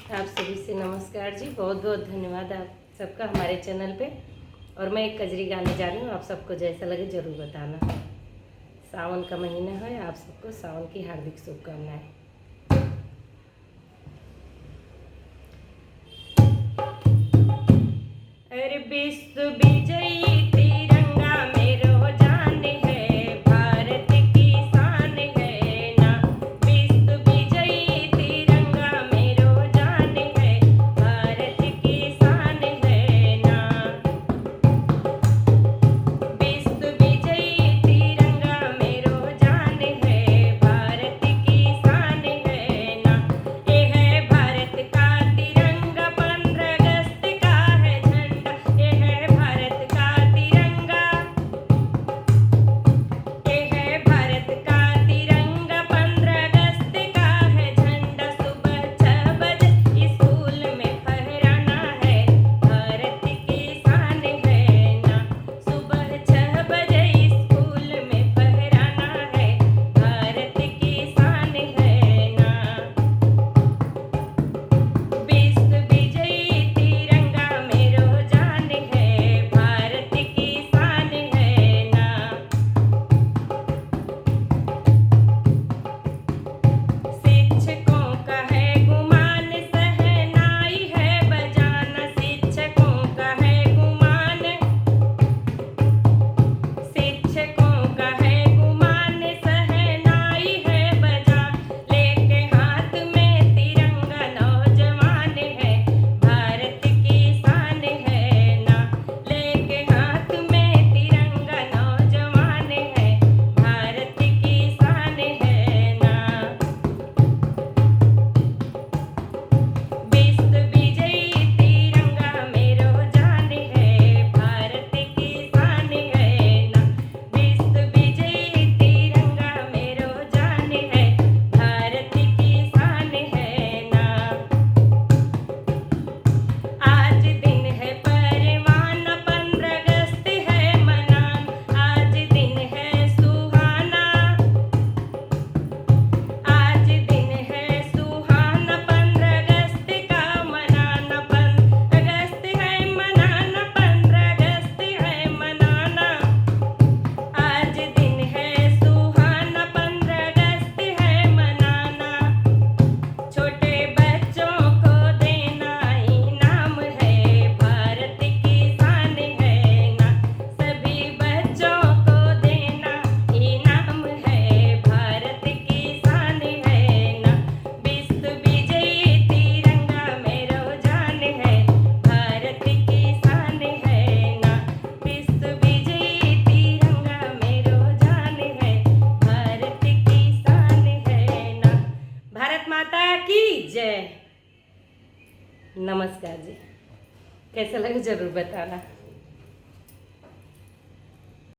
आप सभी से नमस्कार जी। बहुत बहुत धन्यवाद आप सबका हमारे चैनल पे। और मैं एक कजरी गाने जा रही हूँ, आप सबको जैसा लगे ज़रूर बताना। सावन का महीना है, आप सबको सावन की हार्दिक शुभकामनाएं। अरे विश्व विजयी तिरंगा मेरो जान है, भारत की शान है ना। विश्व विजयी तिरंगा मेरो जान है, भारत की शान है ना। विश्व विजयी तिरंगा मेरो जान है, भारत की शान है ना। ये है भारत का तिरंगा, 15 अगस्त का है झंडा। ये है भारत का तिरंगा, ये है भारत का तिरंगा, 15 अगस्त का है झंडा। सुबह 6 बजे स्कूल में फहराना है, भारत की शान है ना। सुबह 6 बजे स्कूल में फहराना है, भारत की शान है ना। विश्व विजयी तिरंगा मेरो जान है, भारत की शान है ना। शिक्षकों का है गुमान, शहनाई है बजाना। शिक्षकों का है गुमान, शिक्षकों का है गुमान, शहनाई है बजा। लेके हाथ में तिरंगा नौजवान है, भारत की शान है ना। लेके हाथ में तिरंगा नौजवान है, भारत की शान है ना। विश्व विजयी तिरंगा मेरो जान है, भारत की शान है ना। विश्व विजयी तिरंगा मेरो जान है, भारत की शान है ना। आज दिन है परवाना, 15 अगस्त है मनाना। आज दिन है सुहाना, आज दिन है सुहाना, 15 अगस्त का मनाना। 15 अगस्त है मनाना, 15 अगस्त है मनाना। आज दिन है सुहाना, 15 अगस्त है मनाना। छोटे बच्चों को देना इनाम है, भारत की शान है ना। सभी बच्चों को देना इनाम है, भारत की शान है ना। विश्व विजयी तिरंगा मेरो जान है, भारत की शान है ना। विश्व विजयी तिरंगा मेरो जान है, भारत की शान है ना। भारत माता की जय। नमस्कार जी। कैसा लगे जरूर बताना।